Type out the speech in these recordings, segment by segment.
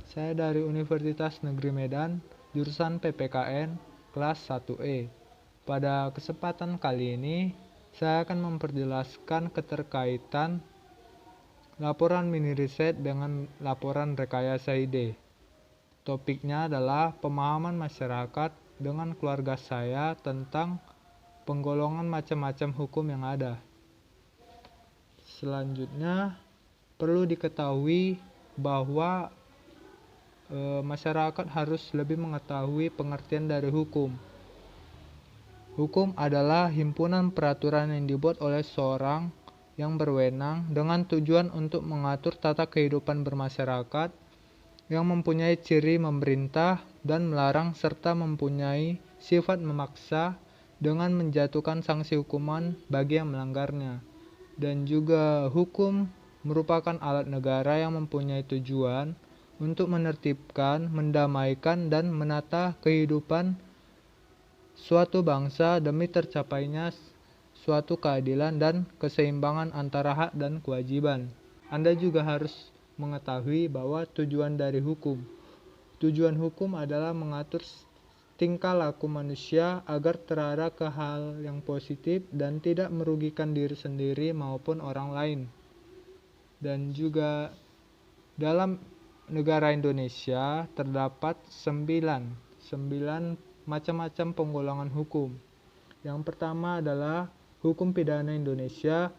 Saya dari Universitas Negeri Medan, jurusan PPKN, kelas 1E. Pada kesempatan kali ini, saya akan memperjelaskan keterkaitan laporan mini riset dengan laporan rekayasa ide. Topiknya adalah pemahaman masyarakat dengan keluarga saya tentang penggolongan macam-macam hukum yang ada. Selanjutnya, perlu diketahui bahwa masyarakat harus lebih mengetahui pengertian dari hukum. Hukum adalah himpunan peraturan yang dibuat oleh seorang yang berwenang dengan tujuan untuk mengatur tata kehidupan bermasyarakat, yang mempunyai ciri memerintah dan melarang serta mempunyai sifat memaksa dengan menjatuhkan sanksi hukuman bagi yang melanggarnya. Dan juga hukum merupakan alat negara yang mempunyai tujuan untuk menertibkan, mendamaikan, dan menata kehidupan suatu bangsa demi tercapainya suatu keadilan dan keseimbangan antara hak dan kewajiban. Anda juga harus mengetahui bahwa tujuan dari hukum. Tujuan hukum adalah mengatur tingkah laku manusia agar terarah ke hal yang positif dan tidak merugikan diri sendiri maupun orang lain. Dan juga dalam negara Indonesia terdapat 9 macam-macam penggolongan hukum. Yang pertama adalah hukum pidana Indonesia,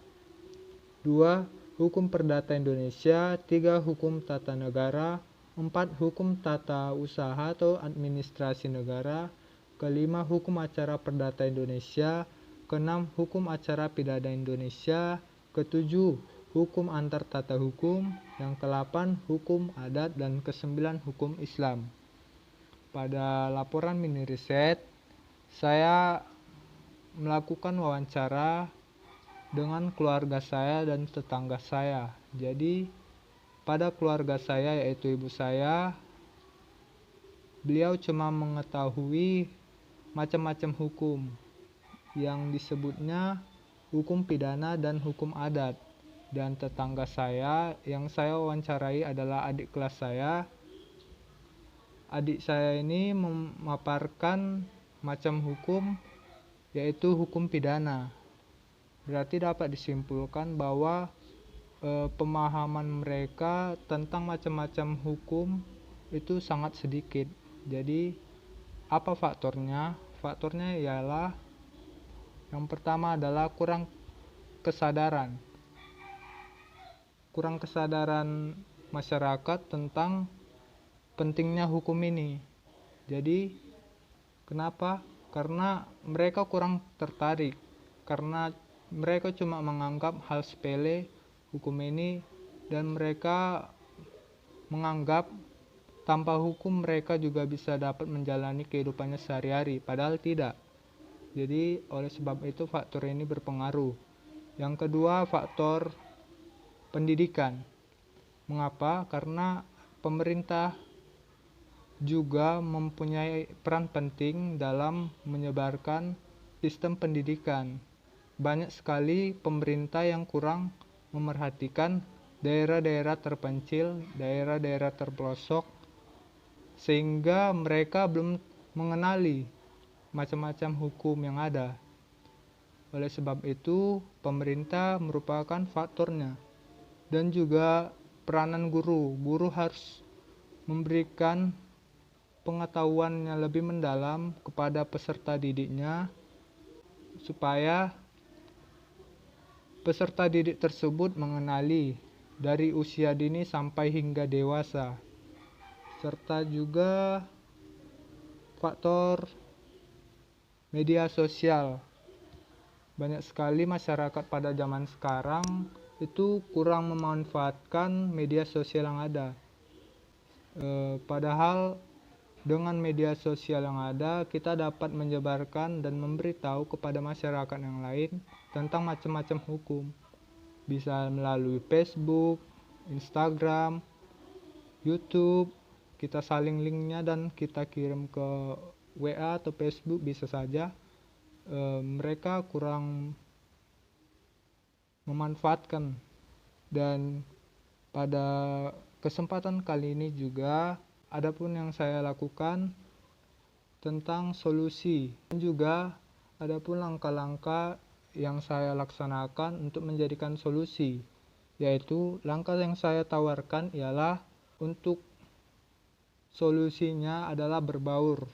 2. Hukum perdata Indonesia, 3. Hukum tata negara, 4. Hukum tata usaha atau administrasi negara, kelima hukum acara perdata Indonesia, keenam hukum acara pidana Indonesia, ketujuh hukum antar tata hukum, yang ke-8 hukum adat, dan ke-9 hukum Islam. Pada laporan mini riset, saya melakukan wawancara dengan keluarga saya dan tetangga saya. Jadi pada keluarga saya, yaitu ibu saya, beliau cuma mengetahui macam-macam hukum yang disebutnya hukum pidana dan hukum adat. Dan tetangga saya yang saya wawancarai adalah adik kelas saya. Adik saya ini memaparkan macam hukum, yaitu hukum pidana. Berarti dapat disimpulkan bahwa pemahaman mereka tentang macam-macam hukum itu sangat sedikit. Jadi apa faktornya? Faktornya ialah yang pertama adalah kurang kesadaran masyarakat tentang pentingnya hukum ini. Jadi kenapa? Karena mereka kurang tertarik, karena mereka cuma menganggap hal sepele hukum ini, dan mereka menganggap tanpa hukum mereka juga bisa dapat menjalani kehidupannya sehari-hari, padahal tidak. Jadi oleh sebab itu faktor ini berpengaruh. Yang kedua, faktor pendidikan. Mengapa? Karena pemerintah juga mempunyai peran penting dalam menyebarkan sistem pendidikan. Banyak sekali pemerintah yang kurang memerhatikan daerah-daerah terpencil, daerah-daerah terpelosok, sehingga mereka belum mengenali macam-macam hukum yang ada. Oleh sebab itu, pemerintah merupakan faktornya. Dan juga peranan guru. Guru harus memberikan pengetahuannya lebih mendalam kepada peserta didiknya, supaya peserta didik tersebut mengenali dari usia dini sampai hingga dewasa. Serta juga faktor media sosial. Banyak sekali masyarakat pada zaman sekarang itu kurang memanfaatkan media sosial yang ada. Padahal dengan media sosial yang ada, kita dapat menyebarkan dan memberitahu kepada masyarakat yang lain tentang macam-macam hukum. Bisa melalui Facebook, Instagram, YouTube, kita saling linknya dan kita kirim ke WA atau Facebook bisa saja. Mereka kurang memanfaatkan. Dan pada kesempatan kali ini juga adapun yang saya lakukan tentang solusi dan juga adapun langkah-langkah yang saya laksanakan untuk menjadikan solusi, yaitu langkah yang saya tawarkan ialah untuk solusinya adalah berbaur,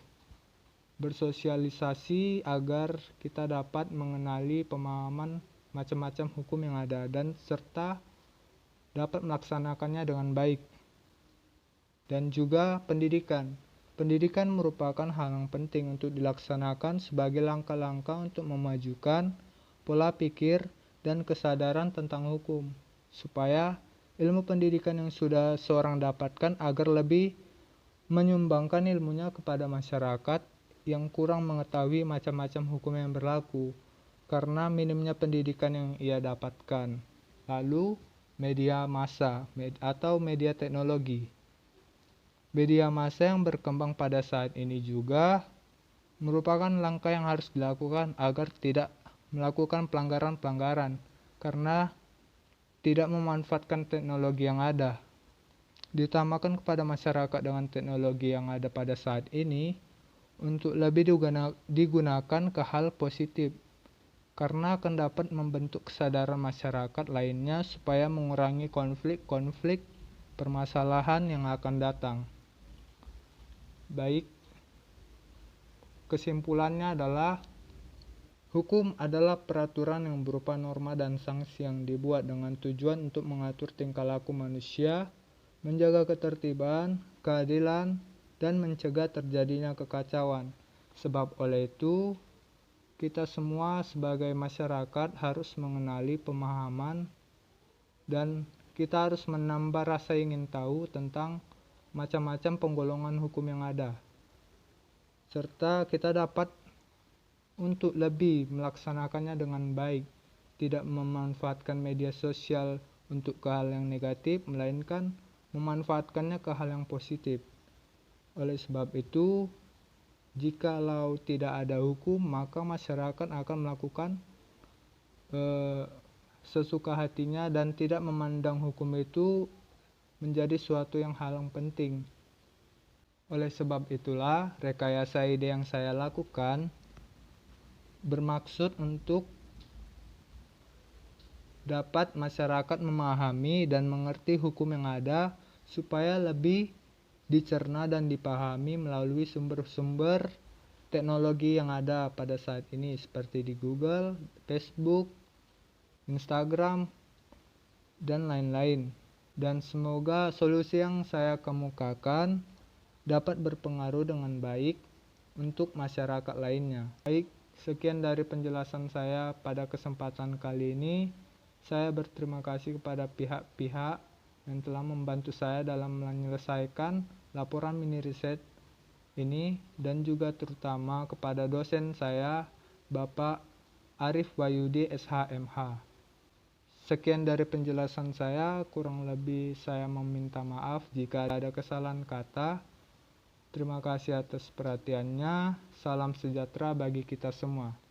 bersosialisasi agar kita dapat mengenali pemahaman macam-macam hukum yang ada dan serta dapat melaksanakannya dengan baik. Dan juga pendidikan. Pendidikan merupakan hal yang penting untuk dilaksanakan sebagai langkah-langkah untuk memajukan pola pikir dan kesadaran tentang hukum, supaya ilmu pendidikan yang sudah seorang dapatkan agar lebih menyumbangkan ilmunya kepada masyarakat yang kurang mengetahui macam-macam hukum yang berlaku karena minimnya pendidikan yang ia dapatkan. Lalu, media massa atau media teknologi. Media massa yang berkembang pada saat ini juga merupakan langkah yang harus dilakukan agar tidak melakukan pelanggaran-pelanggaran karena tidak memanfaatkan teknologi yang ada. Diutamakan kepada masyarakat dengan teknologi yang ada pada saat ini untuk lebih digunakan ke hal positif karena akan dapat membentuk kesadaran masyarakat lainnya supaya mengurangi konflik-konflik permasalahan yang akan datang. Baik, kesimpulannya adalah hukum adalah peraturan yang berupa norma dan sanksi yang dibuat dengan tujuan untuk mengatur tingkah laku manusia, menjaga ketertiban, keadilan, dan mencegah terjadinya kekacauan. Sebab oleh itu, kita semua sebagai masyarakat harus mengenali pemahaman dan kita harus menambah rasa ingin tahu tentang macam-macam penggolongan hukum yang ada. Serta kita dapat untuk lebih melaksanakannya dengan baik, tidak memanfaatkan media sosial untuk ke hal yang negatif, melainkan memanfaatkannya ke hal yang positif. Oleh sebab itu, jikalau tidak ada hukum, maka masyarakat akan melakukan sesuka hatinya dan tidak memandang hukum itu menjadi suatu hal yang penting. Oleh sebab itulah, rekayasa ide yang saya lakukan bermaksud untuk dapat masyarakat memahami dan mengerti hukum yang ada supaya lebih dicerna dan dipahami melalui sumber-sumber teknologi yang ada pada saat ini seperti di Google, Facebook, Instagram, dan lain-lain. Dan semoga solusi yang saya kemukakan dapat berpengaruh dengan baik untuk masyarakat lainnya. Baik, sekian dari penjelasan saya pada kesempatan kali ini. Saya berterima kasih kepada pihak-pihak yang telah membantu saya dalam menyelesaikan laporan mini riset ini dan juga terutama kepada dosen saya, Bapak Arif Wahyudi SHMH. Sekian dari penjelasan saya, kurang lebih saya meminta maaf jika ada kesalahan kata. Terima kasih atas perhatiannya. Salam sejahtera bagi kita semua.